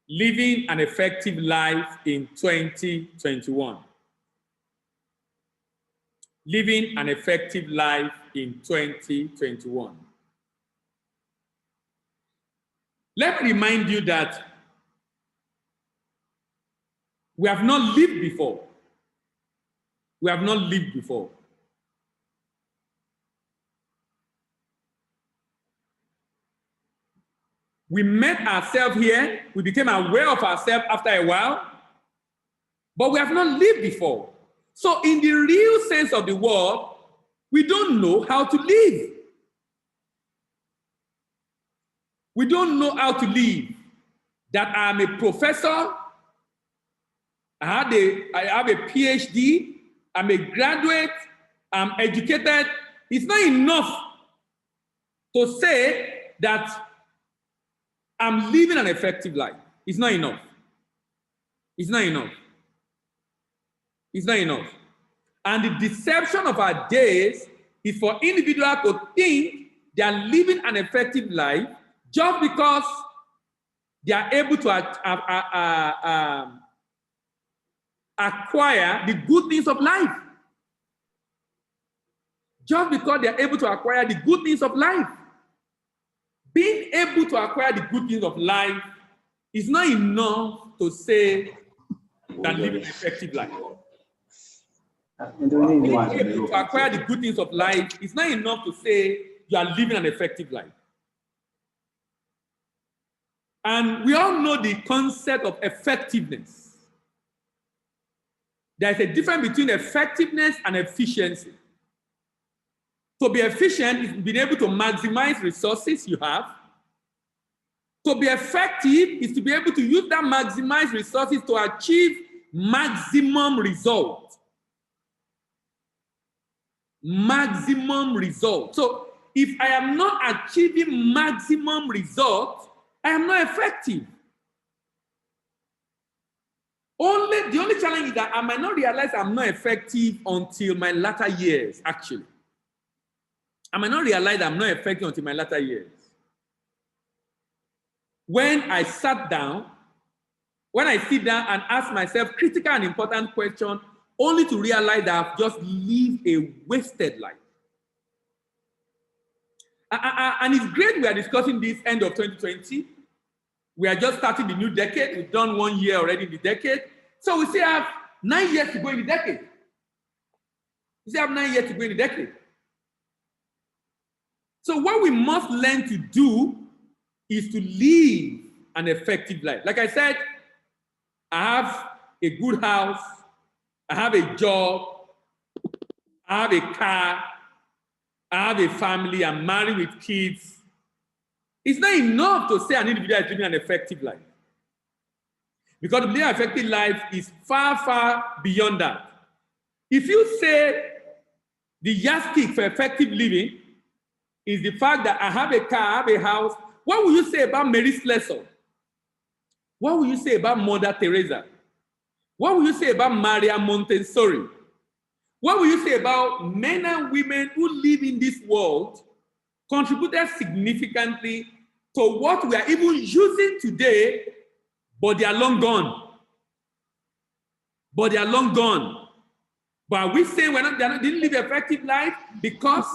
Living an effective life in 2021. Living an effective life in 2021. Let me remind you that we have not lived before. We have not lived before. We met ourselves here. We became aware of ourselves after a while, but we have not lived before. So in the real sense of the word, we don't know how to live. We don't know how to live. That I'm a professor, I have a PhD, I'm a graduate, I'm educated. It's not enough to say that I'm living an effective life. It's not enough. It's not enough. It's not enough. And the deception of our days is for individuals to think they are living an effective life just because they are able to acquire the good things of life. Just because they are able to acquire the good things of life. Being able to acquire the good things of life is not enough to say that living an effective life. Being able to acquire the good things of life is not enough to say you are living an effective life. And we all know the concept of effectiveness. There is a difference between effectiveness and efficiency. To be efficient is being able to maximize resources you have. To be effective is to be able to use that maximized resources to achieve maximum result. Maximum result. So if I am not achieving maximum result, I am not effective. The only challenge is that I might not realize I'm not effective until my latter years, actually. I might not realize I'm not effective until my latter years. When I sit down and ask myself critical and important questions, only to realize that I've just lived a wasted life. And it's great we are discussing this end of 2020. We are just starting the new decade. We've done 1 year already in the decade. So we still have 9 years to go in the decade. We still have 9 years to go in the decade. So what we must learn to do is to live an effective life. Like I said, I have a good house, I have a job, I have a car, I have a family, I'm married with kids. It's not enough to say an individual is living an effective life. Because living an effective life is far, far beyond that. If you say the yardstick for effective living is the fact that I have a car, I have a house, what will you say about Mary Slessor? What will you say about Mother Teresa? What will you say about Maria Montessori? What will you say about men and women who live in this world, contributed significantly to what we are even using today, but they are long gone. But they are long gone. But are we saying they didn't live an effective life because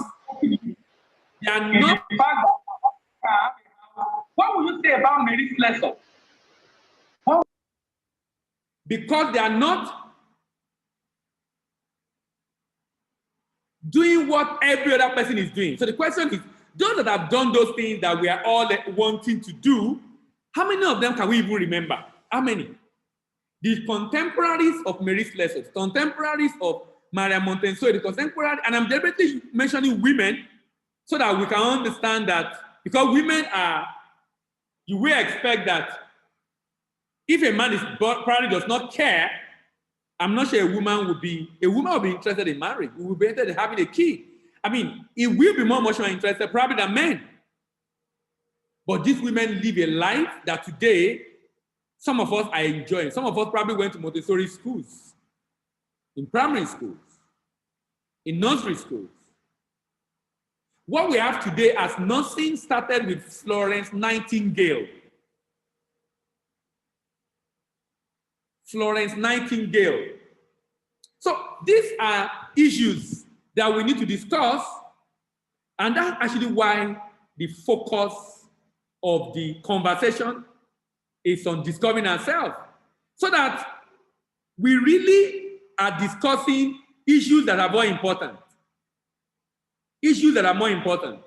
they are not? What will you say about Mary Slessor? Because they are not doing what every other person is doing. So the question is, those that have done those things that we are all wanting to do, how many of them can we even remember? How many? The contemporaries of Mary Slessor, contemporaries of Maria Montessori, the contemporaries, and I'm deliberately mentioning women so that we can understand that because women are, you will expect that if a man probably does not care, I'm not sure a woman will be interested in marriage. We will be interested in having a kid. I mean, it will be much more interested probably than men. But these women live a life that today, some of us are enjoying. Some of us probably went to Montessori schools, in primary schools, in nursery schools. What we have today as nursing started with Florence Nightingale. Florence Nightingale. So these are issues that we need to discuss, and that's actually why the focus of the conversation is on discovering ourselves, so that we really are discussing issues that are more important. Issues that are more important.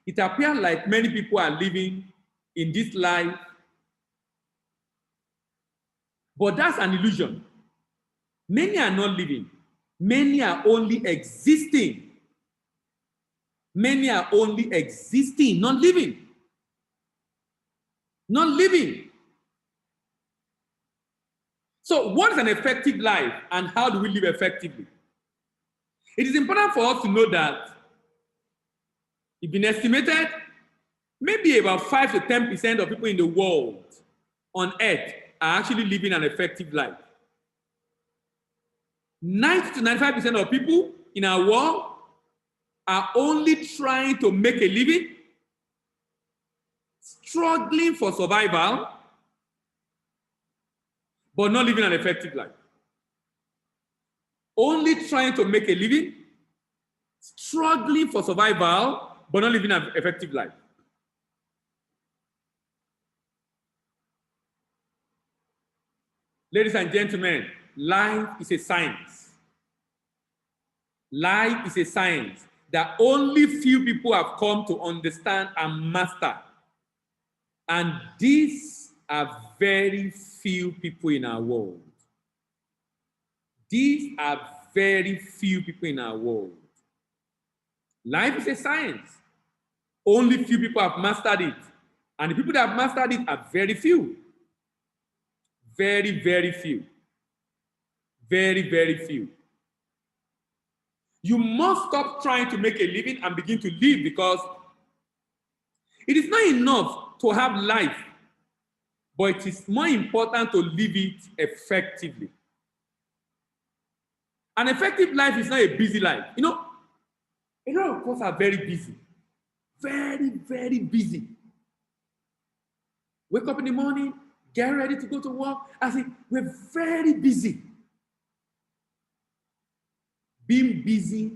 It appears like many people are living in this life, but that's an illusion. Many are not living. Many are only existing. Many are only existing, not living. Not living. So what is an effective life, and how do we live effectively? It is important for us to know that it's been estimated maybe about 5 to 10% of people in the world on earth are actually living an effective life. 90 to 95% of people in our world are only trying to make a living, struggling for survival, but not living an effective life. Only trying to make a living, struggling for survival, but not living an effective life. Ladies and gentlemen, life is a science. Life is a science that only few people have come to understand and master. And these are very few people in our world. These are very few people in our world. Life is a science. Only few people have mastered it. And the people that have mastered it are very few. Very, very few. Very, very few. You must stop trying to make a living and begin to live, because it is not enough to have life, but it is more important to live it effectively. An effective life is not a busy life. You know, a lot of us are very busy. Very, very busy. Wake up in the morning, get ready to go to work. I say, we're very busy. Being busy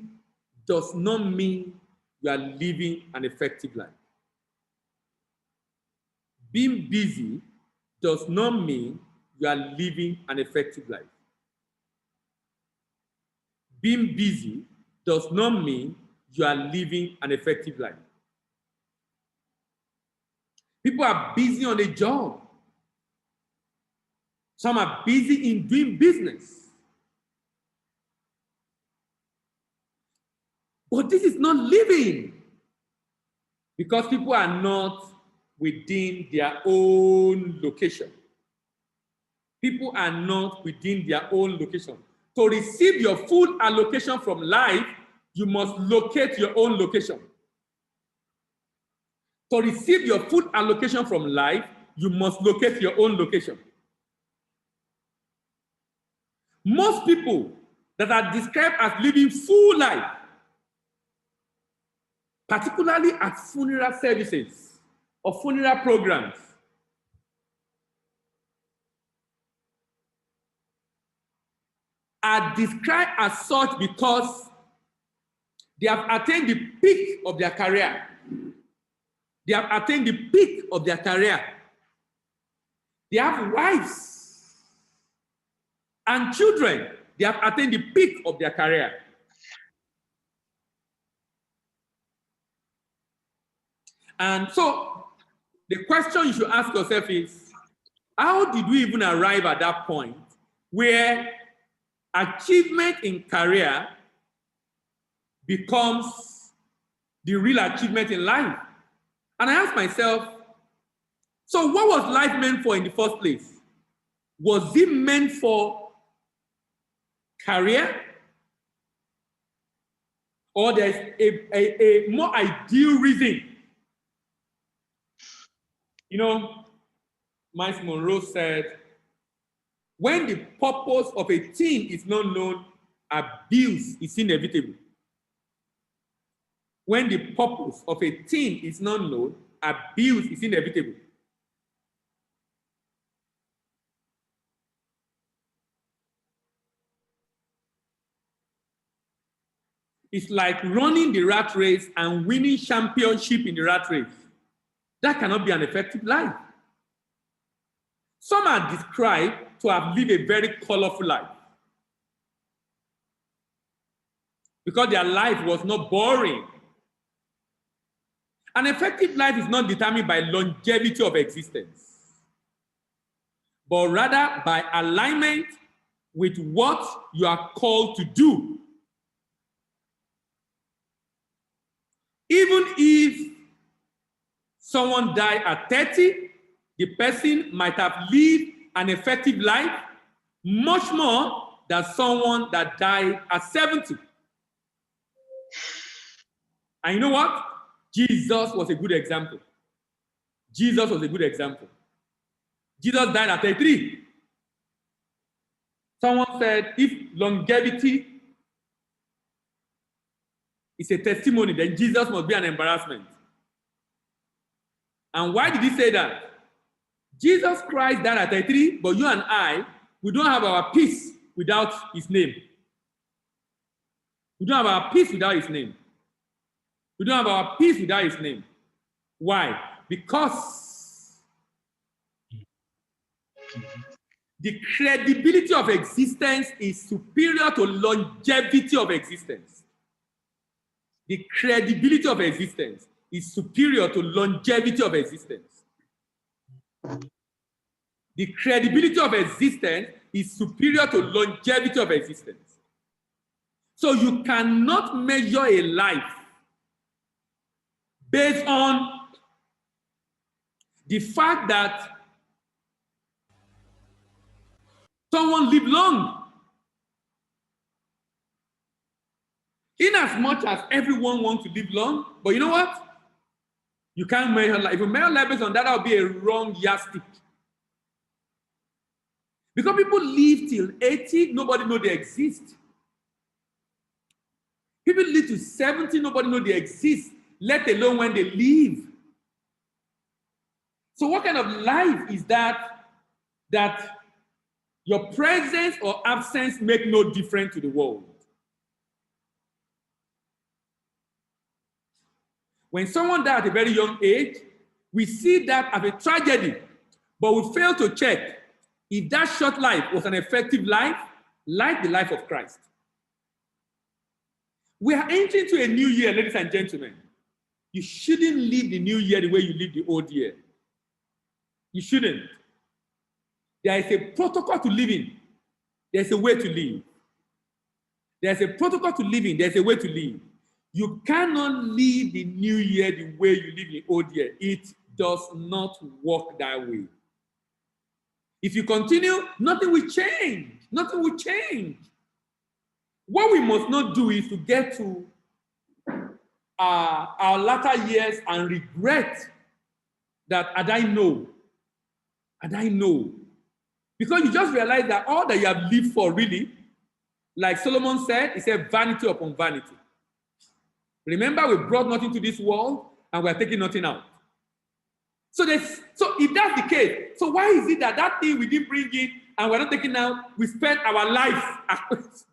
does not mean you are living an effective life. Being busy does not mean you are living an effective life. Being busy does not mean you are living an effective life. People are busy on a job. Some are busy in doing business. But this is not living, because people are not within their own location. People are not within their own location. To receive your full allocation from life, you must locate your own location. To receive your full allocation from life, you must locate your own location. Most people that are described as living full life, particularly at funeral services or funeral programs, are described as such because they have attained the peak of their career. They have attained the peak of their career. They have wives and children. They have attained the peak of their career. And so the question you should ask yourself is, how did we even arrive at that point where achievement in career becomes the real achievement in life? And I asked myself, so what was life meant for in the first place? Was it meant for career? Or there's a more ideal reason? You know, Miles Monroe said, when the purpose of a thing is not known, abuse is inevitable. When the purpose of a thing is not known, abuse is inevitable. It's like running the rat race and winning championship in the rat race. That cannot be an effective life. Some are described to have lived a very colorful life because their life was not boring. An effective life is not determined by longevity of existence, but rather by alignment with what you are called to do. Even if someone died at 30, the person might have lived an effective life much more than someone that died at 70. And you know what? Jesus was a good example. Jesus was a good example. Jesus died at 33. Someone said, if longevity is a testimony, then Jesus must be an embarrassment. And why did he say that? Jesus Christ died at 33, but you and I, we don't have our peace without his name. We don't have our peace without his name. We don't have our peace without his name. Why? Because the credibility of existence is superior to longevity of existence. The credibility of existence is superior to longevity of existence. The credibility of existence is superior to longevity of existence. So you cannot measure a life based on the fact that someone lived long. In as much as everyone wants to live long, but you know what? You can't measure life. If you measure life based on that, that would be a wrong yardstick. Because people live till 80, nobody knows they exist. People live to 70, nobody knows they exist, let alone when they leave. So what kind of life is that your presence or absence make no difference to the world? When someone dies at a very young age, we see that as a tragedy, but we fail to check if that short life was an effective life, like the life of Christ. We are entering into a new year, ladies and gentlemen. You shouldn't live the new year the way you live the old year. You shouldn't. There is a protocol to living. There's a way to live. There's a protocol to living. There's a way to live. You cannot live the new year the way you live the old year. It does not work that way. If you continue, nothing will change. Nothing will change. What we must not do is to get to our latter years and regret that had I known. Because you just realize that all that you have lived for really, like Solomon said, he said vanity upon vanity. Remember, we brought nothing to this world and we are taking nothing out. So if that's the case, so why is it that thing we didn't bring in and we're not taking out, we spend our life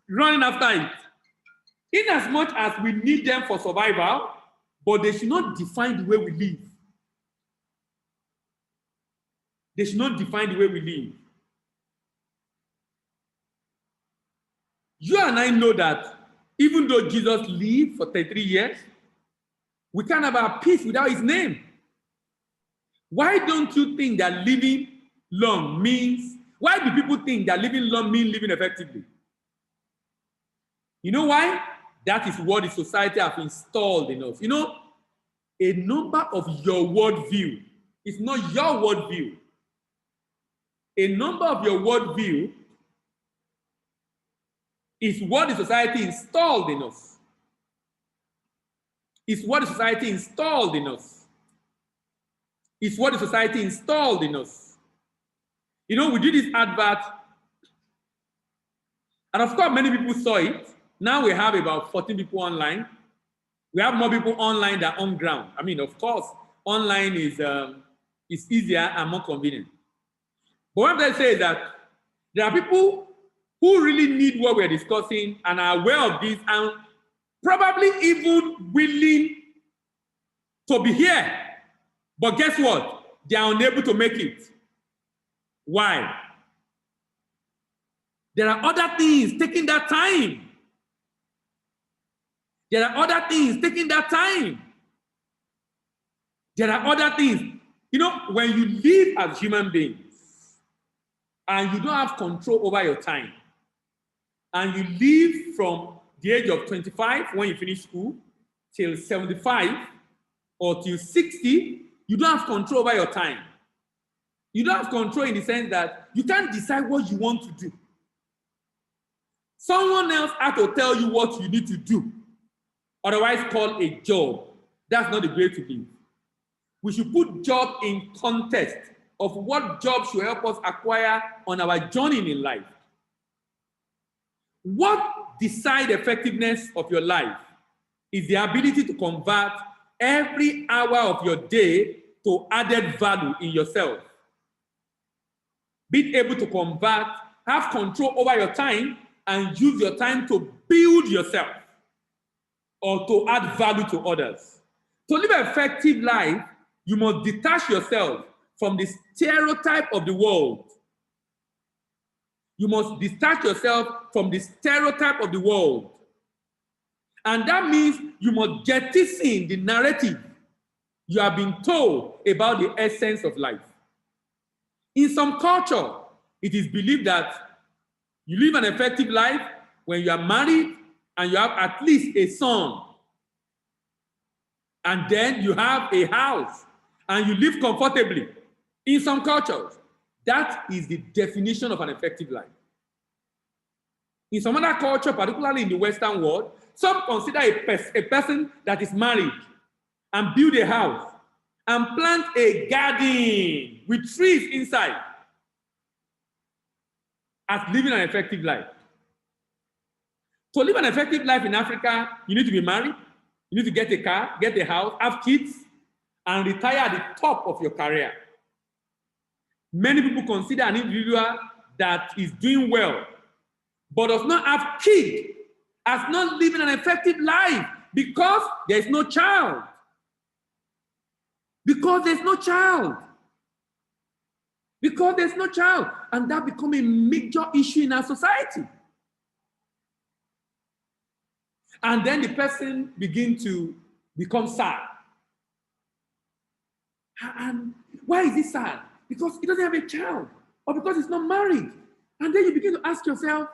running after it? In as much as we need them for survival, but they should not define the way we live. They should not define the way we live. You and I know that even though Jesus lived for 33 years, we can't have our peace without his name. Why don't you think that living long means, why do people think that living long means living effectively? You know why? That is what the society have installed in us. You know, a number of your worldview is not your worldview. A number of your worldview is what the society installed in us. It's what the society installed in us. It's what the society installed in us. You know, we did this advert, and of course, many people saw it. Now we have about 14 people online. We have more people online than on ground. I mean, of course, online is easier and more convenient. But what I'm trying to say is that there are people who really need what we're discussing and are aware of this, and probably even willing to be here. But guess what? They are unable to make it. Why? There are other things taking that time. There are other things taking that time. There are other things. You know, when you live as human beings and you don't have control over your time, and you live from the age of 25 when you finish school till 75 or till 60, you don't have control over your time. You don't have control in the sense that you can't decide what you want to do. Someone else has to tell you what you need to do, otherwise called a job. That's not the way to live. We should put job in context of what job should help us acquire on our journey in life. What decides the effectiveness of your life is the ability to convert every hour of your day to added value in yourself. Being able to convert, have control over your time, and use your time to build yourself or to add value to others. To live an effective life, you must detach yourself from the stereotype of the world. You must detach yourself from the stereotype of the world. And that means you must jettison the narrative you have been told about the essence of life. In some culture, it is believed that you live an effective life when you are married and you have at least a son. And then you have a house and you live comfortably. In some cultures, that is the definition of an effective life. In some other culture, particularly in the Western world, some consider a person that is married and build a house and plant a garden with trees inside as living an effective life. To live an effective life in Africa, you need to be married, you need to get a car, get a house, have kids, and retire at the top of your career. Many people consider an individual that is doing well, but does not have kids, as not living an effective life because there is no child. Because there's no child. Because there's no child. And that becomes a major issue in our society. And then the person begins to become sad. And why is he sad? Because he doesn't have a child, or because he's not married. And then you begin to ask yourself,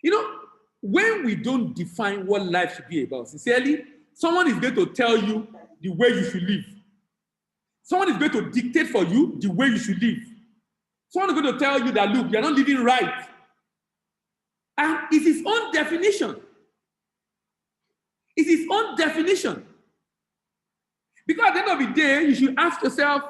you know, when we don't define what life should be about, sincerely, someone is going to tell you the way you should live. Someone is going to dictate for you the way you should live. Someone is going to tell you that, look, you're not living right. And it's his own definition. It's his own definition. Because at the end of the day, you should ask yourself,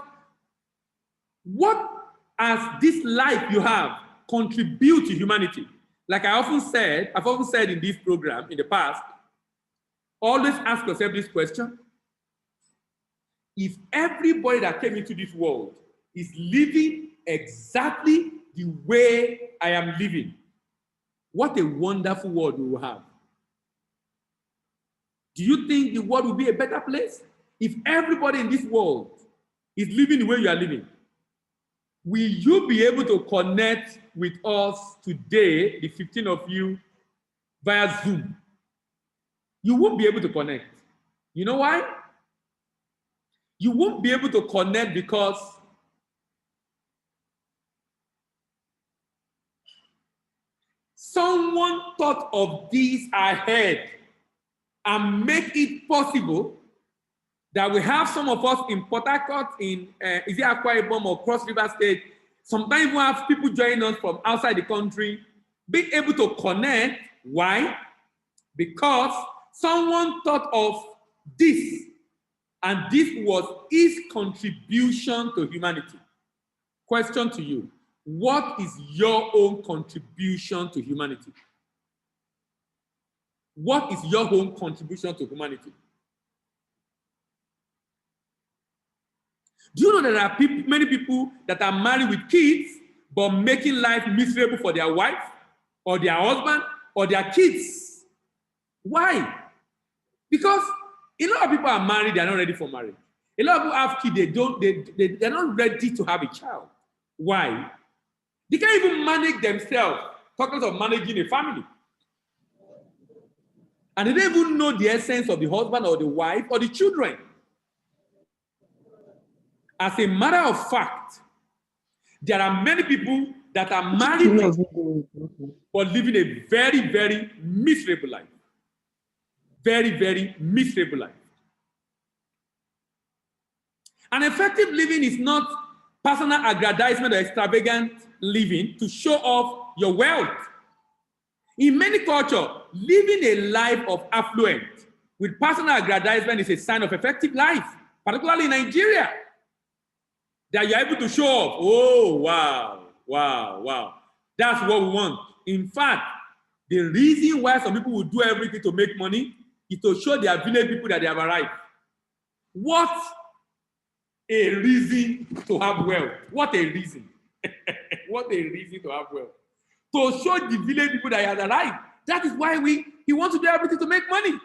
what has this life you have contribute to humanity? Like I've often said in this program in the past, always ask yourself this question. If everybody that came into this world is living exactly the way I am living, what a wonderful world we will have. Do you think the world will be a better place? If everybody in this world is living the way you are living, will you be able to connect with us today, the 15 of you, via Zoom? You won't be able to connect. You know why? You won't be able to connect because someone thought of this ahead and make it possible that we have some of us in Port Harcourt, in is it Akwa Ibom or Cross River State. Sometimes we have people joining us from outside the country, being able to connect. Why? Because someone thought of this, and this was his contribution to humanity. Question to you: what is your own contribution to humanity? What is your own contribution to humanity? Do you know that there are many people that are married with kids, but making life miserable for their wife, or their husband, or their kids? Why? Because a lot of people are married, they're not ready for marriage. A lot of people have kids, they're not ready to have a child. Why? They can't even manage themselves, talking of managing a family. And they don't even know the essence of the husband or the wife or the children. As a matter of fact, there are many people that are married but living a very, very miserable life. Very, very miserable life. And effective living is not personal aggrandizement or extravagant living to show off your wealth. In many cultures, living a life of affluence with personal aggrandizement is a sign of effective life, particularly in Nigeria, that you're able to show off. Oh, wow, wow, wow. That's what we want. In fact, the reason why some people will do everything to make money is to show their village people that they have arrived. What a reason to have wealth. What a reason. What a reason to have wealth. To show the village people that he has arrived. That is why he wants to do everything to make money.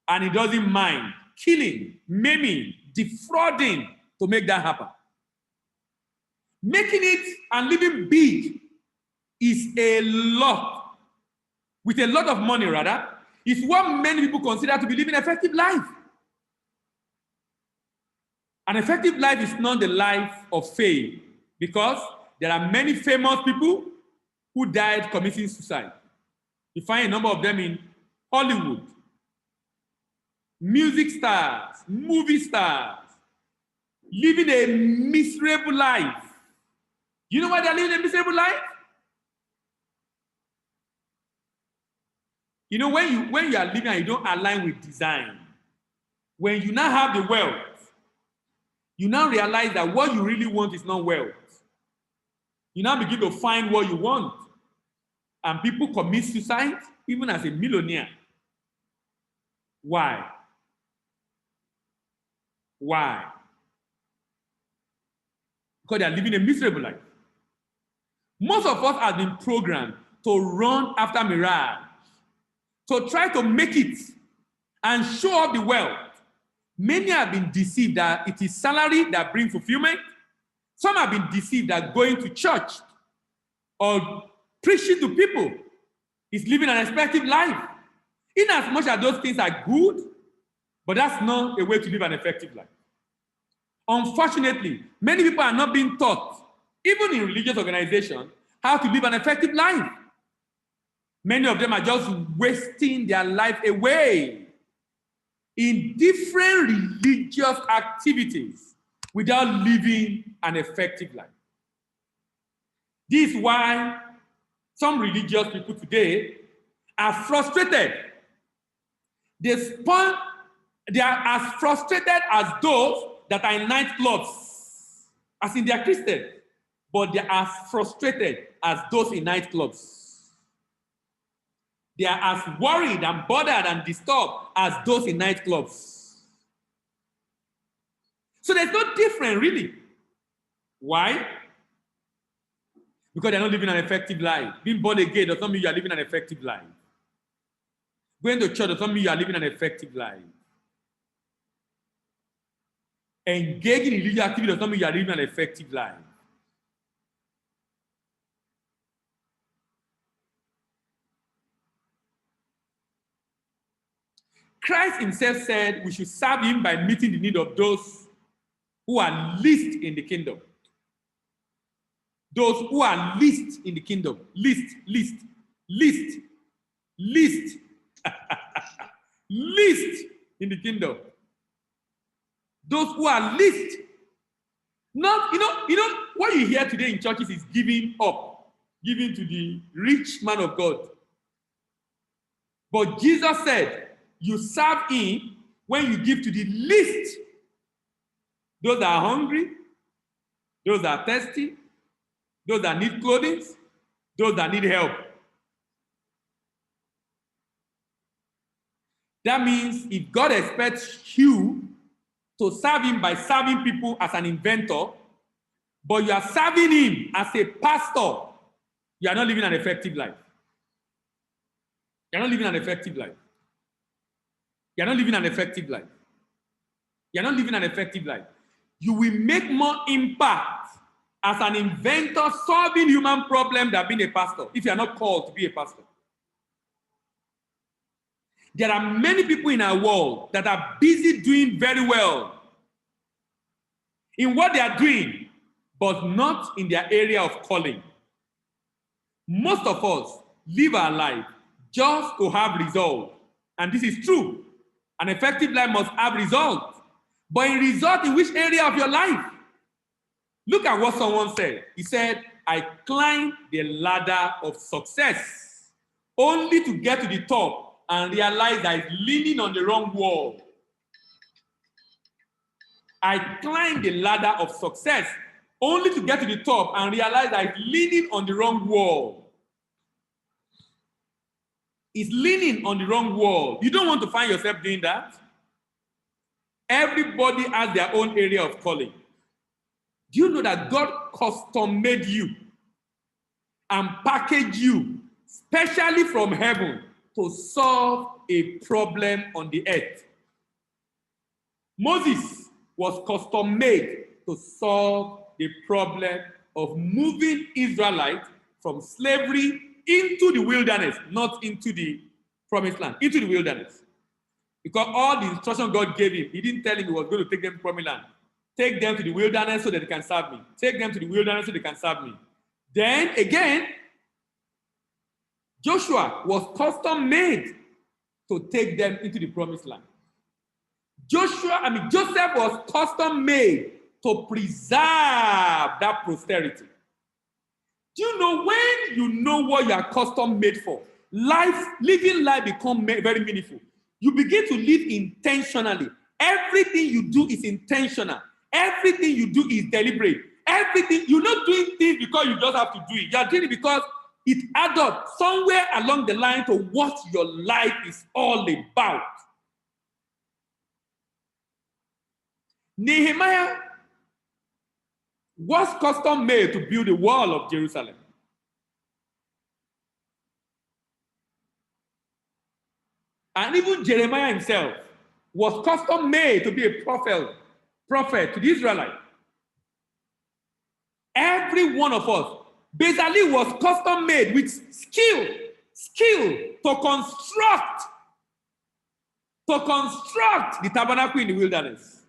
And he doesn't mind killing, maiming, defrauding to make that happen. Making it and living big is a lot, with a lot of money rather, is what many people consider to be living an effective life. An effective life is not the life of fame, because there are many famous people who died committing suicide. You find a number of them in Hollywood. Music stars, movie stars, living a miserable life. You know why they're living a miserable life? You know, when you are living and you don't align with design, when you now have the wealth, you now realize that what you really want is not wealth. You now begin to find what you want. And people commit suicide, even as a millionaire. Why? Why? Because they are living a miserable life. Most of us have been programmed to run after mirage, to try to make it and show off the wealth. Many have been deceived that it is salary that brings fulfillment. Some have been deceived that going to church or preaching to people is living an effective life. In as much as those things are good, but that's not a way to live an effective life. Unfortunately, many people are not being taught, even in religious organizations, how to live an effective life. Many of them are just wasting their life away in different religious activities without living an effective life. This is why some religious people today are frustrated. They are as frustrated as those that are in nightclubs, as in they are Christians, but they are as frustrated as those in nightclubs. They are as worried and bothered and disturbed as those in nightclubs. So there's no difference, really. Why? Because they're not living an effective life. Being born again does not mean you are living an effective life. Going to church does not mean you are living an effective life. Engaging in religious activity does not mean you are living an effective life. Christ himself said we should serve him by meeting the need of those who are least in the kingdom. Those who are least in the kingdom. Least. Least in the kingdom. Those who are least. Not, you know, what you hear today in churches is giving up, giving to the rich man of God. But Jesus said, you serve him when you give to the least. Those that are hungry, those that are thirsty, those that need clothing, those that need help. That means if God expects you to serve him by serving people as an inventor, but you are serving him as a pastor, you are not living an effective life. You are not living an effective life. You're not living an effective life. You're not living an effective life. You will make more impact as an inventor solving human problems than being a pastor if you're not called to be a pastor. There are many people in our world that are busy doing very well in what they are doing, but not in their area of calling. Most of us live our life just to have results. And this is true. An effective life must have results. But in result, in which area of your life? Look at what someone said. He said, I climbed the ladder of success only to get to the top and realize I was leaning on the wrong wall. I climbed the ladder of success only to get to the top and realize I was leaning on the wrong wall. It's leaning on the wrong wall. You don't want to find yourself doing that. Everybody has their own area of calling. Do you know that God custom-made you and packaged you, specially from heaven, to solve a problem on the earth? Moses was custom-made to solve the problem of moving Israelites from slavery into the wilderness, not into the promised land, into the wilderness. Because all the instruction God gave him, he didn't tell him he was going to take them to the promised land. Take them to the wilderness so that they can serve me. Take them to the wilderness so they can serve me. Then again, Joshua was custom-made to take them into the promised land. Joseph was custom-made to preserve that posterity. Do you know when you know what you are custom-made for, living life becomes very meaningful. You begin to live intentionally. Everything you do is intentional. Everything you do is deliberate. Everything, you're not doing things because you just have to do it. You're doing it because it adds up somewhere along the line to what your life is all about. Nehemiah was custom made to build the wall of Jerusalem. And even Jeremiah himself was custom made to be a prophet to the Israelites. Every one of us basically was custom made with skill to construct the tabernacle in the wilderness.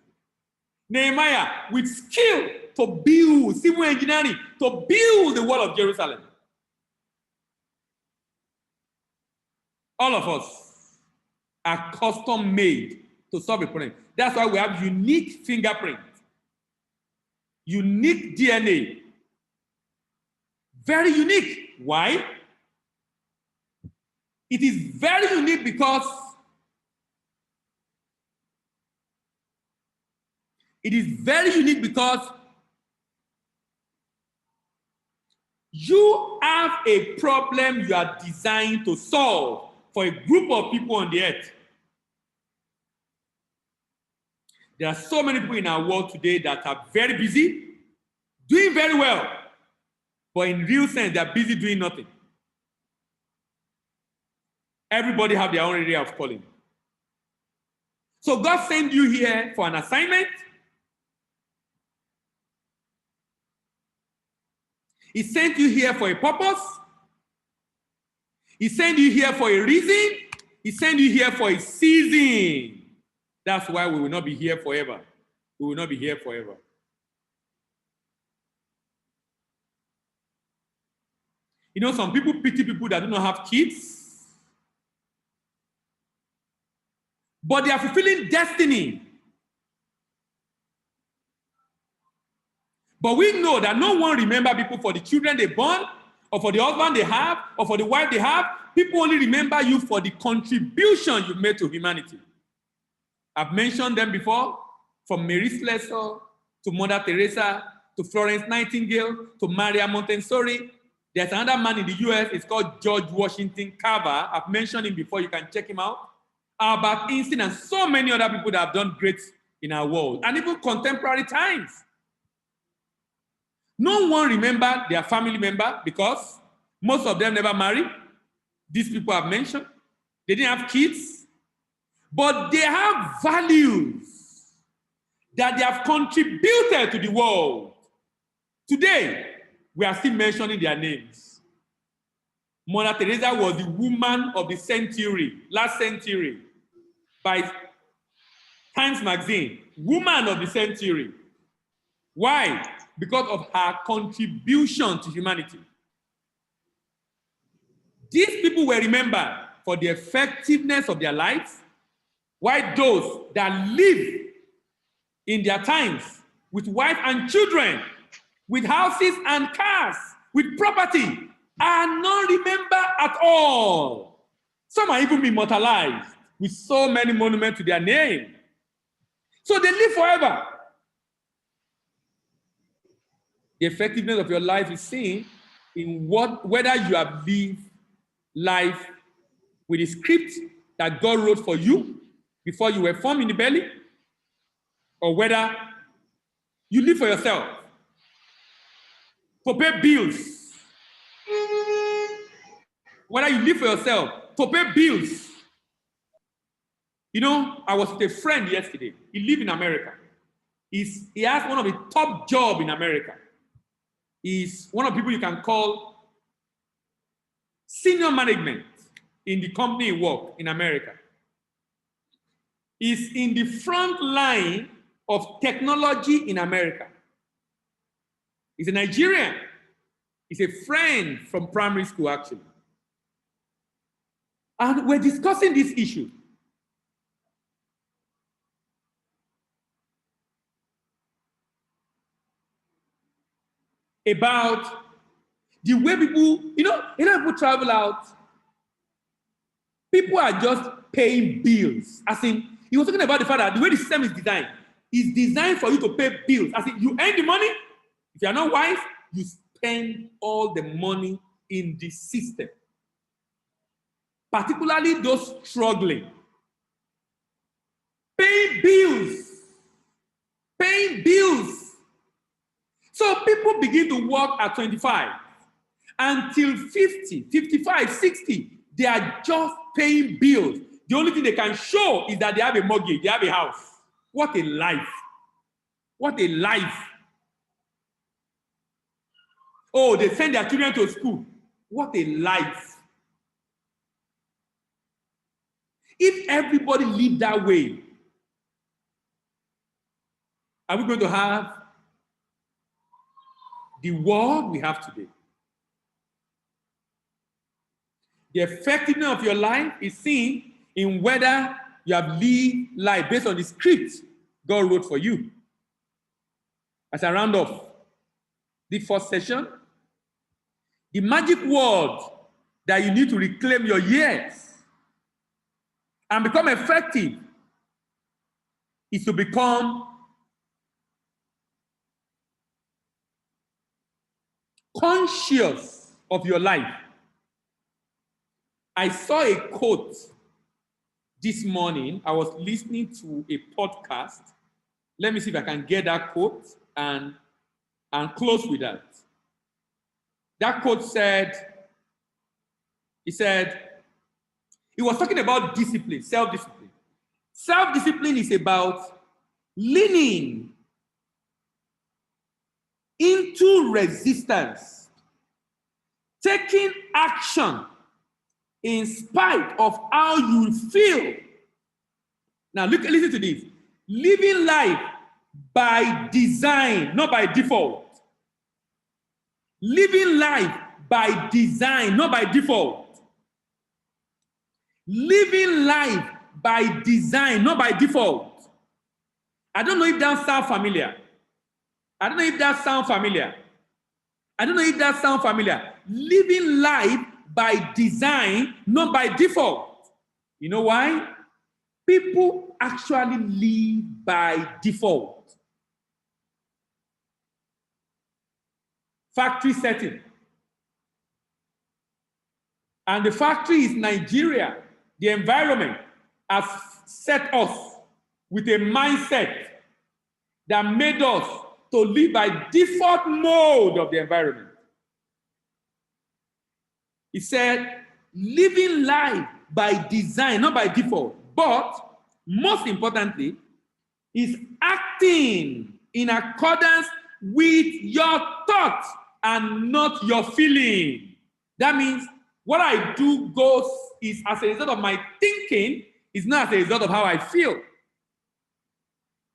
Nehemiah with skill to build, civil engineering, to build the wall of Jerusalem. All of us are custom made to solve a problem. That's why we have unique fingerprint, unique DNA. Very unique. Why? It is very unique because you have a problem you are designed to solve for a group of people on the earth. There are so many people in our world today that are very busy, doing very well, but in real sense, they are busy doing nothing. Everybody have their own area of calling. So God sent you here for an assignment. He sent you here for a purpose. He sent you here for a reason. He sent you here for a season. That's why we will not be here forever. We will not be here forever. You know, some people pity people that do not have kids, but they are fulfilling destiny. But we know that no one remembers people for the children they born, or for the husband they have, or for the wife they have. People only remember you for the contribution you made to humanity. I've mentioned them before, from Mary Slessor to Mother Teresa to Florence Nightingale to Maria Montessori. There's another man in the US, it's called George Washington Carver. I've mentioned him before, you can check him out. Albert Einstein and so many other people that have done great in our world, and even contemporary times. No one remembered their family member because most of them never married. These people I've mentioned, they didn't have kids. but they have values that they have contributed to the world. Today, we are still mentioning their names. Mother Teresa was the woman of the century, last century, by Times Magazine, woman of the century. Why? Because of her contribution to humanity. These people were remembered for the effectiveness of their lives, while those that live in their times with wife and children, with houses and cars, with property, are not remembered at all. Some are even immortalized with so many monuments to their name. So they live forever. The effectiveness of your life is seen in whether you have lived life with the script that God wrote for you before you were formed in the belly, or whether you live for yourself, to pay bills. Whether you live for yourself, to pay bills. You know, I was with a friend yesterday. He lives in America. He has one of the top jobs in America. He's one of the people you can call senior management in the company he works in America. He's in the front line of technology in America. He's a Nigerian. He's a friend from primary school, actually. And we're discussing this issue. About the way people, you know, a lot of people travel out. People are just paying bills. As in, he was talking about the fact that the way the system is designed for you to pay bills. As in, you earn the money. If you are not wise, you spend all the money in the system. Particularly those struggling. Paying bills. Paying bills. So people begin to work at 25 until 50, 55, 60. They are just paying bills. The only thing they can show is that they have a mortgage, they have a house. What a life. What a life. Oh, they send their children to school. What a life. If everybody lived that way, are we going to have the world we have today? The effectiveness of your life is seen in whether you have lived life based on the script God wrote for you. As I round off the first session, the magic word that you need to reclaim your years and become effective is to become conscious of your life. I saw a quote this morning. I was listening to a podcast. Let me see if I can get that quote and close with that. That quote said, he was talking about discipline, self-discipline. Self-discipline is about leaning into resistance, taking action in spite of how you feel. Now, listen to this. Living life by design, not by default. Living life by design, not by default. Living life by design, not by default. I don't know if that sounds familiar. Living life by design, not by default. You know why? People actually live by default. Factory setting. And the factory is Nigeria. The environment has set us with a mindset that made us to live by default mode of the environment. He said, living life by design, not by default. But most importantly, is acting in accordance with your thoughts and not your feeling. That means what I do is as a result of my thinking, is not as a result of how I feel.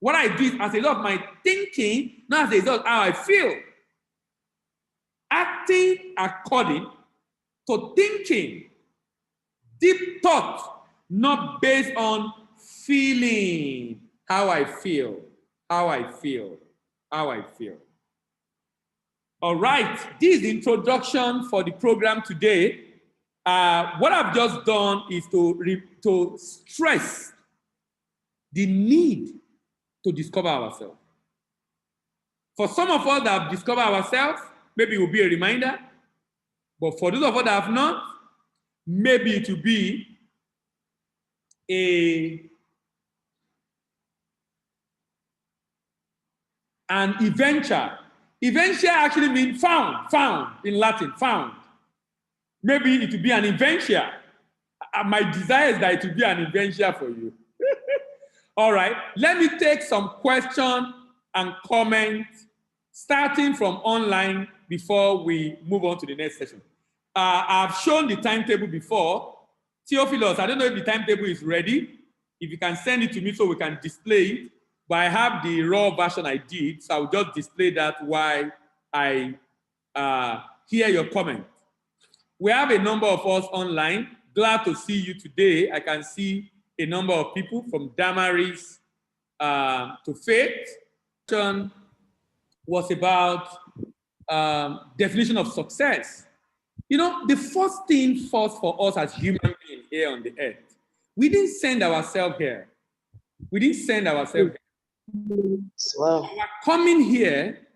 What I do is as a result of my thinking, not as a result of how I feel. Acting according to thinking, deep thought, not based on feeling, how I feel. All right, this is the introduction for the program today. What I've just done is to stress the need to discover ourselves. For some of us that have discovered ourselves, maybe it will be a reminder. But for those of us that have not, maybe it will be an Inventia. Inventia actually means found in Latin, found. Maybe it will be an Inventia. My desire is that it will be an Inventia for you. All right, let me take some questions and comments starting from online before we move on to the next session. I've shown the timetable before. Theophilus, I don't know if the timetable is ready. If you can send it to me so we can display it. But I have the raw version I did, so I'll just display that while I hear your comment. We have a number of us online. Glad to see you today. I can see a number of people from Damaris to Faith. Was about definition of success. You know, the first thing first for us as human beings here on the earth, we didn't send ourselves here. Wow. Our coming here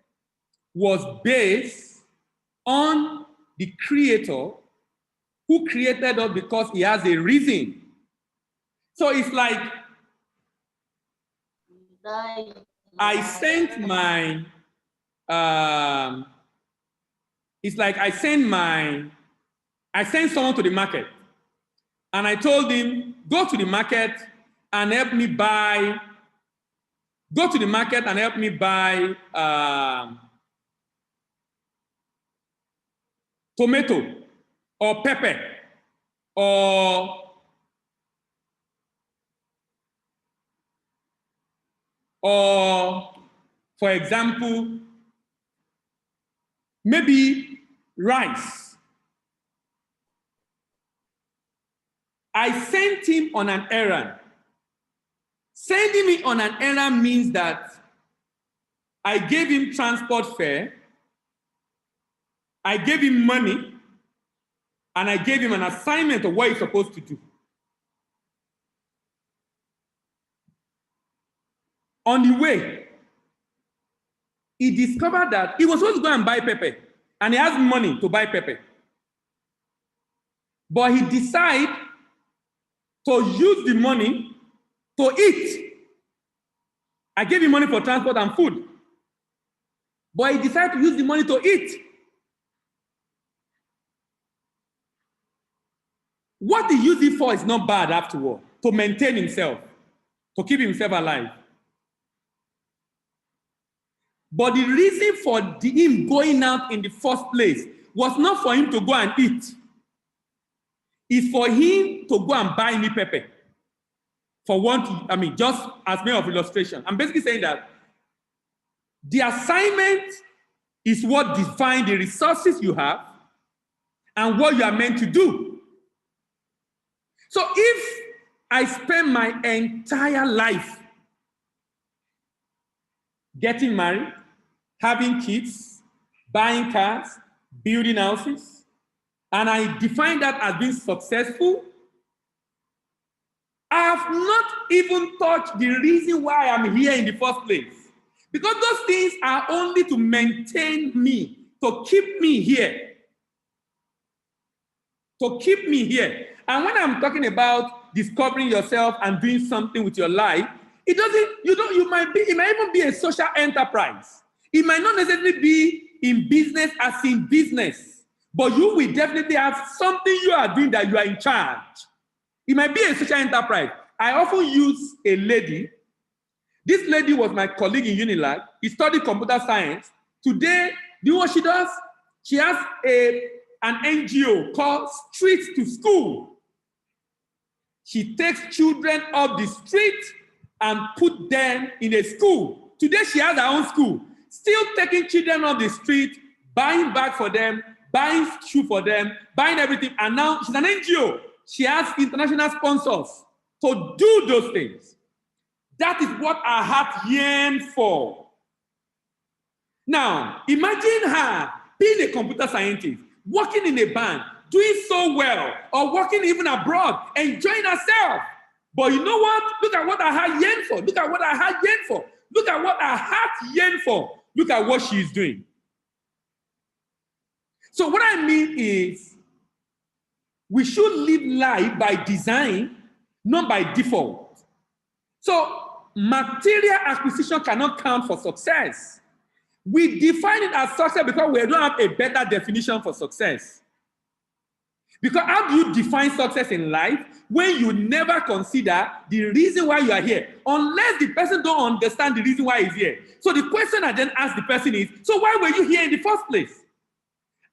was based on the Creator who created us because he has a reason. So it's like I sent my I sent someone to the market and I told him, go to the market and help me buy tomato or pepper or for example, maybe rice. I sent him on an errand. Sending me on an errand means that I gave him transport fare, I gave him money, and I gave him an assignment of what he's supposed to do. On the way, he discovered that he was supposed to go and buy pepper, and he has money to buy pepper. But he decided to use the money to eat. I gave him money for transport and food. But he decided to use the money to eat. What he used it for is not bad afterward, to maintain himself, to keep himself alive. But the reason for him going out in the first place was not for him to go and eat. It's for him to go and buy me pepper. Just as way of illustration. I'm basically saying that the assignment is what defines the resources you have and what you are meant to do. So if I spend my entire life getting married, having kids, buying cars, building houses, and I define that as being successful, I have not even touched the reason why I'm here in the first place. Because those things are only to maintain me, to keep me here. To keep me here. And when I'm talking about discovering yourself and doing something with your life, it might even be a social enterprise. It might not necessarily be in business as in business, but you will definitely have something you are doing that you are in charge. It might be a social enterprise. I often use a lady. This lady was my colleague in Unilag. He studied computer science. Today, do you know what she does? She has an NGO called Street to School. She takes children off the street and put them in a school. Today, she has her own school, still taking children off the street, buying bags for them, buying shoes for them, buying everything. And now she's an NGO. She has international sponsors to do those things. That is what our heart yearns for. Now, imagine her being a computer scientist, working in a bank, doing so well, or working even abroad, enjoying herself. But you know what? Look at what her heart yearns for. Look at what her heart yearns for. Look at what her heart yearns for. Look at what she is doing. So what I mean is, we should live life by design, not by default. So material acquisition cannot count for success. We define it as success because we don't have a better definition for success. Because how do you define success in life when you never consider the reason why you are here, unless the person don't understand the reason why he's here? So the question I then ask the person is, so why were you here in the first place?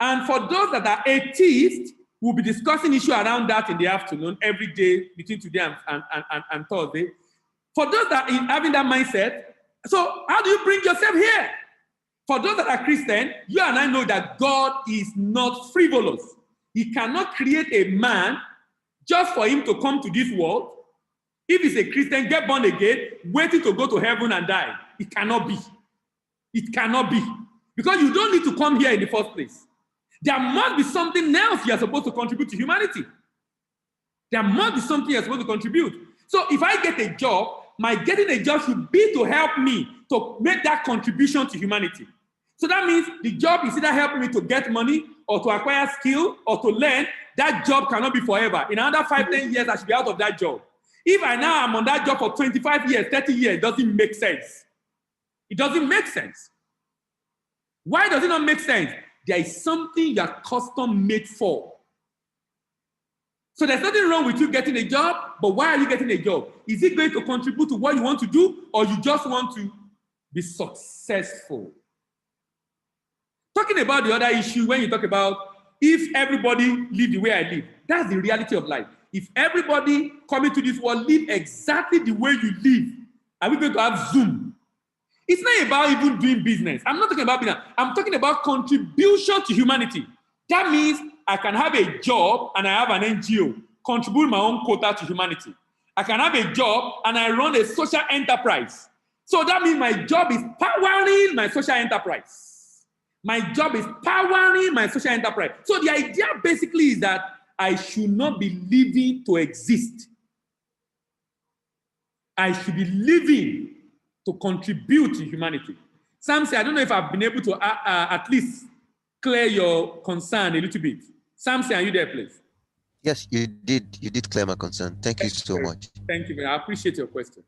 And for those that are atheists, we'll be discussing issue around that in the afternoon, every day between today and Thursday. For those that are having that mindset, so how do you bring yourself here? For those that are Christian, you and I know that God is not frivolous. He cannot create a man just for him to come to this world. If he's a Christian, get born again, waiting to go to heaven and die. It cannot be. It cannot be. Because you don't need to come here in the first place. There must be something else you're supposed to contribute to humanity. There must be something you're supposed to contribute. So if I get a job, my getting a job should be to help me to make that contribution to humanity. So that means the job is either helping me to get money or to acquire skill or to learn. That job cannot be forever. In another 5, 10 years, I should be out of that job. If I now am on that job for 25 years, 30 years, it doesn't make sense. It doesn't make sense. Why does it not make sense? There is something you are custom made for. So there's nothing wrong with you getting a job, but why are you getting a job? Is it going to contribute to what you want to do, or you just want to be successful? Talking about the other issue, when you talk about if everybody live the way I live, that's the reality of life. If everybody coming to this world live exactly the way you live, are we going to have Zoom? It's not about even doing business. I'm not talking about business. I'm talking about contribution to humanity. That means I can have a job and I have an NGO, contribute my own quota to humanity. I can have a job and I run a social enterprise. So that means my job is powering my social enterprise. My job is powering my social enterprise. So the idea basically is that I should not be living to exist. I should be living to contribute to humanity. Sam said, I don't know if I've been able to at least clear your concern a little bit. Samson, are you there, please? Yes, you did. You did clear my concern. Thank you so much. Thank you. I appreciate your question.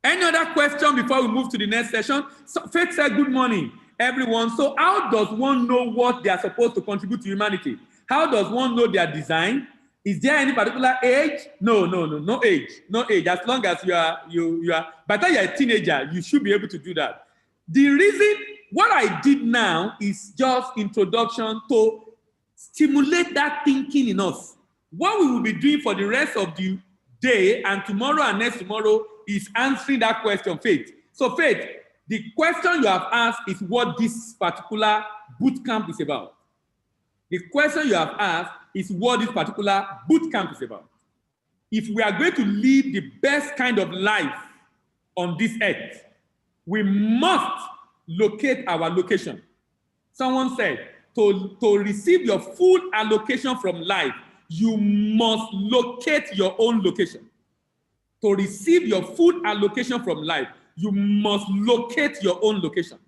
Any other question before we move to the next session? So, Faith said, good morning, everyone. So how does one know what they are supposed to contribute to humanity? How does one know their design? Is there any particular age? No age. No age. As long as you are, by the time you're a teenager, you should be able to do that. The reason, what I did now is just introduction to stimulate that thinking in us. What we will be doing for the rest of the day and tomorrow and next tomorrow is answering that question, Faith. So Faith, the question you have asked is what this particular boot camp is about. The question you have asked is what this particular boot camp is about. If we are going to live the best kind of life on this earth, we must locate our location. Someone said, to receive your full allocation from life, you must locate your own location. To receive your full allocation from life, you must locate your own location.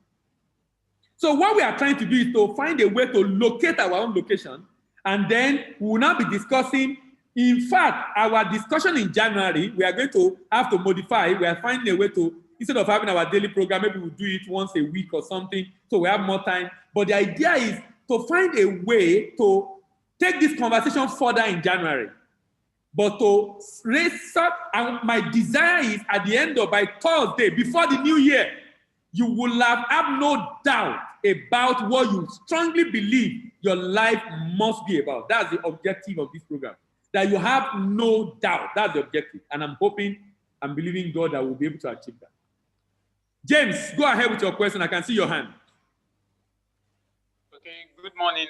So what we are trying to do is to find a way to locate our own location, and then we will now be discussing. In fact, our discussion in January, we are going to have to modify. We are finding a way to, instead of having our daily program, maybe we'll do it once a week or something, so we have more time. But the idea is to find a way to take this conversation further in January, but to raise up, and my desire is at the end of by Thursday, before the new year, you will have no doubt about what you strongly believe your life must be about. That's the objective of this program. That you have no doubt. That's the objective. And I'm hoping and believing God that we'll be able to achieve that. James, go ahead with your question. I can see your hand. Okay, good morning,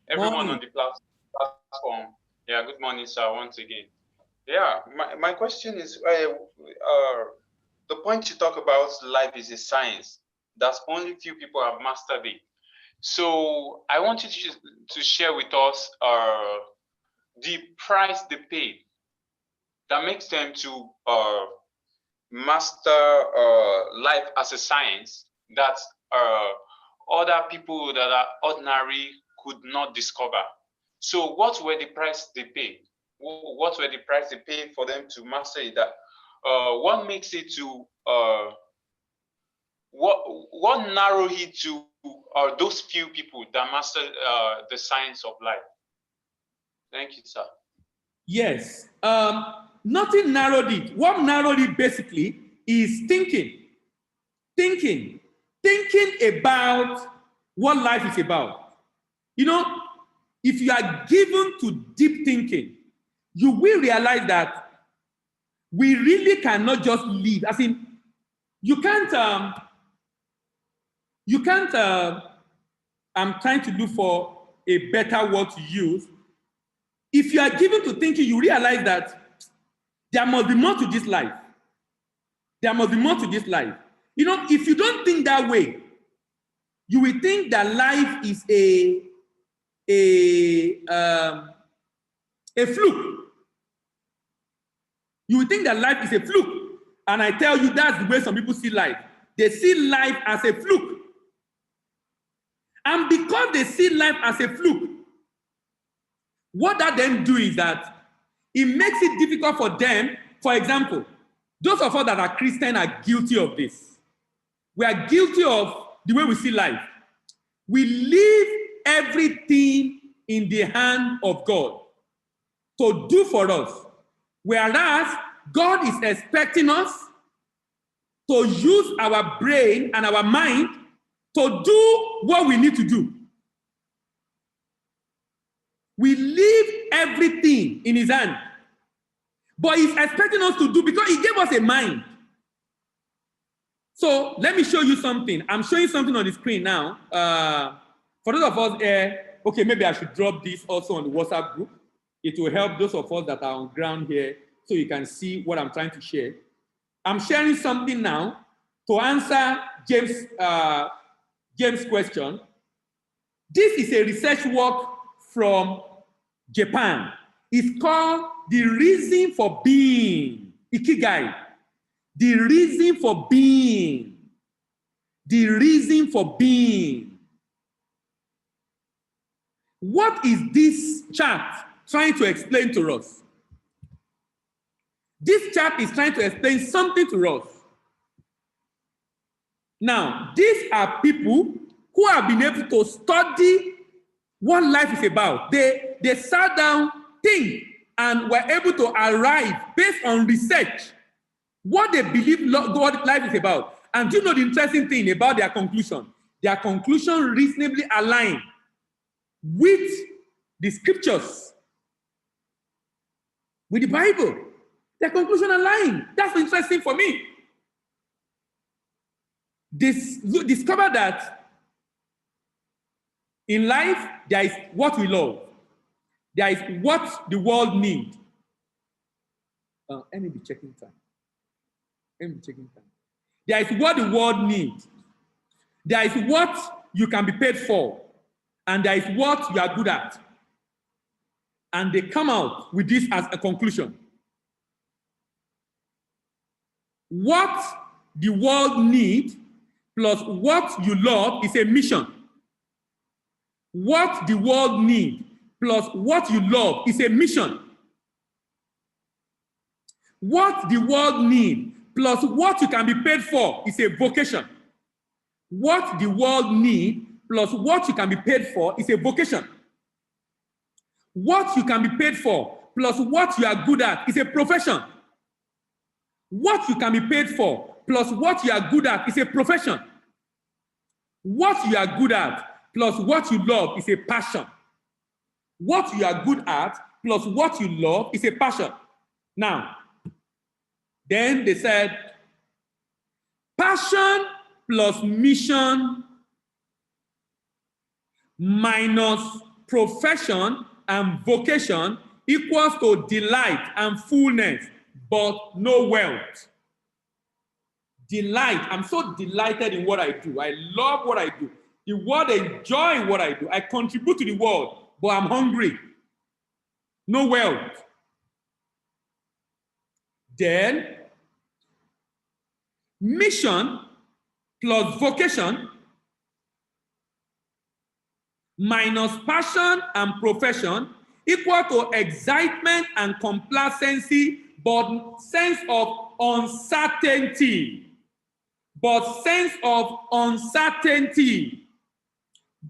everyone on the platform. Yeah, good morning, sir, once again. Yeah, my question is, the point you talk about life is a science that only few people have mastered it. So I want you to share with us the price they pay that makes them to master life as a science that other people that are ordinary could not discover. So what were the price they pay? What were the price they paid for them to master it? That what makes it to what narrow it to those few people that master the science of life? Thank you, sir. Yes. Nothing narrowed it. What narrowed it basically is thinking. Thinking about what life is about. You know, if you are given to deep thinking, you will realize that we really cannot just live. As in, you can't, I'm trying to look for a better word to use. If you are given to thinking, you realize that there must be more to this life. There must be more to this life. You know, if you don't think that way, you will think that life is a fluke. You will think that life is a fluke. And I tell you, that's the way some people see life. They see life as a fluke. And because they see life as a fluke, what that then do is that it makes it difficult for them. For example, those of us that are Christian are guilty of this. We are guilty of the way we see life. We leave everything in the hand of God to do for us. Whereas God is expecting us to use our brain and our mind to do what we need to do. We leave everything in his hand. But he's expecting us to do because he gave us a mind. So let me show you something. I'm showing something on the screen now. For those of us here, okay, maybe I should drop this also on the WhatsApp group. It will help those of us that are on ground here so you can see what I'm trying to share. I'm sharing something now to answer James' question. This is a research work from Japan. It's called The Reason for Being, Ikigai. The reason for being. The reason for being. What is this chart trying to explain to us? This chart is trying to explain something to us. Now, these are people who have been able to study what life is about. They sat down, think, and were able to arrive based on research what they believe God life is about. And do you know the interesting thing about their conclusion? Their conclusion reasonably align with the scriptures, with the Bible. Their conclusion align. That's interesting for me. Discover that in life, there is what we love. There is what the world needs. Let me be checking time. There is what the world needs. There is what you can be paid for. And there is what you are good at. And they come out with this as a conclusion. What the world needs plus what you love is a mission. What the world needs plus what you love is a mission. What the world needs plus what you can be paid for is a vocation. What the world needs plus what you can be paid for is a vocation. What you can be paid for plus what you are good at is a profession. What you can be paid for plus what you are good at is a profession. What you are good at plus what you love is a passion. What you are good at plus what you love is a passion. Now, then they said, passion plus mission minus profession and vocation equals to delight and fullness, but no wealth. Delight. I'm so delighted in what I do. I love what I do. The world enjoy what I do. I contribute to the world, but I'm hungry. No wealth. Then, mission plus vocation minus passion and profession equal to excitement and complacency, but sense of uncertainty. But sense of uncertainty.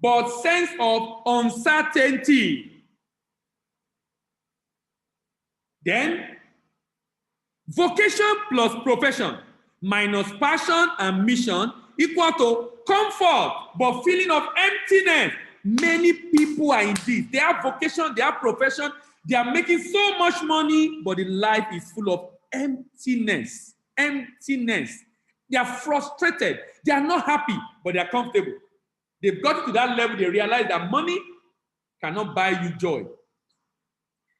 But sense of uncertainty. Then, vocation plus profession minus passion and mission equal to comfort, but feeling of emptiness. Many people are in this. They have vocation, they have profession, they are making so much money, but the life is full of emptiness. Emptiness. They are frustrated. They are not happy, but they are comfortable. They've got to that level, they realize that money cannot buy you joy.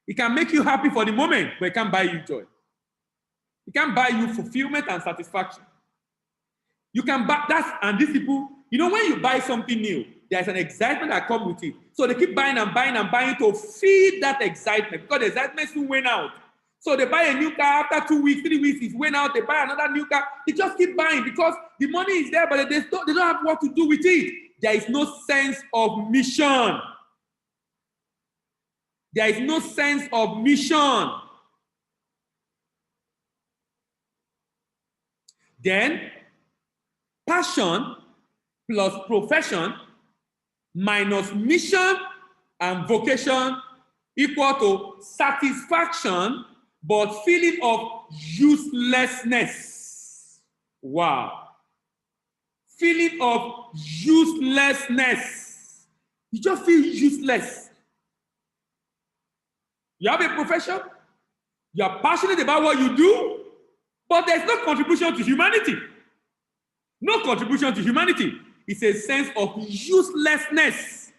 It can make you happy for the moment, but it can't buy you joy. It can't buy you fulfillment and satisfaction. You can buy that, and these people, you know, when you buy something new, there's an excitement that comes with it. So they keep buying and buying and buying to feed that excitement, because the excitement soon went out. So they buy a new car, after 2 weeks, 3 weeks, it went out, they buy another new car. They just keep buying because the money is there, but they don't have what to do with it. There is no sense of mission. There is no sense of mission. Then, passion plus profession minus mission and vocation equal to satisfaction, but feeling of uselessness. Wow. Feeling of uselessness. You just feel useless. You have a profession, you are passionate about what you do, but there's no contribution to humanity. No contribution to humanity. It's a sense of uselessness.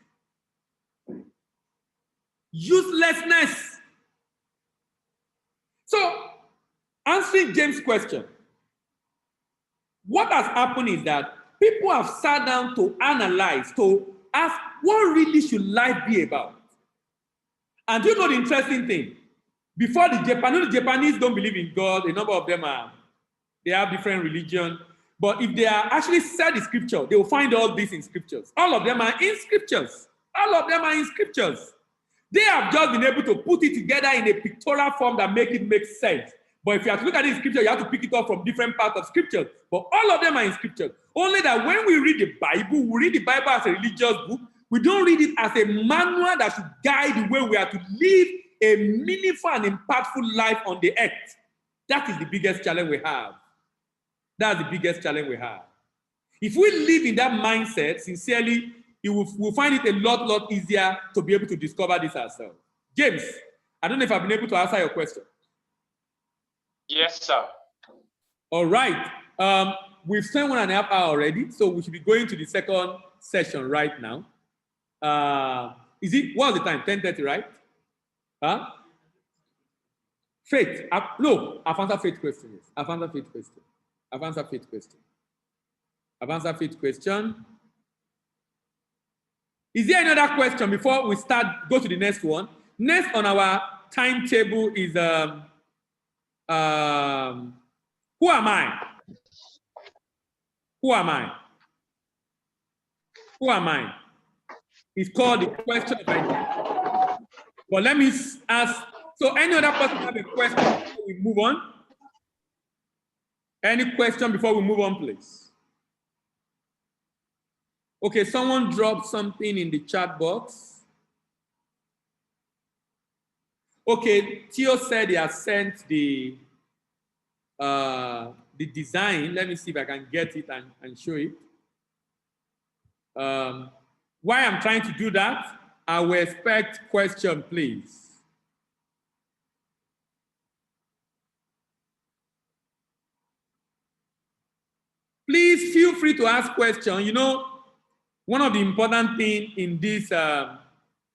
Uselessness. So, answering James' question, what has happened is that people have sat down to analyze, to ask, what really should life be about? And you know the interesting thing? Before the Japanese don't believe in God, a number of them they have different religion. But if they are actually study scripture, they will find all this in scriptures. All of them are in scriptures. All of them are in scriptures. They have just been able to put it together in a pictorial form that make it make sense. But if you have to look at it in scripture, you have to pick it up from different parts of scripture. But all of them are in scripture. Only that when we read the Bible, we read the Bible as a religious book. We don't read it as a manual that should guide the way we are to live a meaningful and impactful life on the earth. That is the biggest challenge we have. That's the biggest challenge we have. If we live in that mindset, sincerely, we'll find it a lot easier to be able to discover this ourselves. James, I don't know if I've been able to answer your question. Yes, sir. All right. We've spent 1.5 hours already, so we should be going to the second session right now. What's the time? 10:30, right? Huh? Faith. No, I've answered faith question. Yes. I've answered faith question. I've answered faith question. I've answered faith question. Is there another question before we go to the next one? Next on our timetable is who am I? Who am I? Who am I? It's called the question of identity. But let me ask, so any other person have a question before we move on? Any question before we move on, please? Okay, someone dropped something in the chat box. Okay, Theo said he has sent the design. Let me see if I can get it and show it. While I'm trying to do that, I will expect question, please. Please feel free to ask questions. You know, one of the important things in this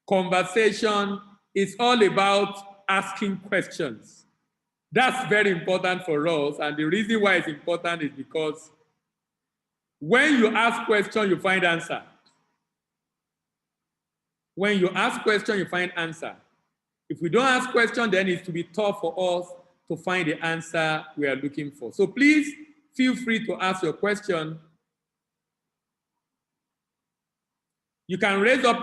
conversation is all about asking questions. That's very important for us. And the reason why it's important is because when you ask questions, you find answer. When you ask questions, you find answer. If we don't ask questions, then it's to be tough for us to find the answer we are looking for. So please feel free to ask your question. You can raise up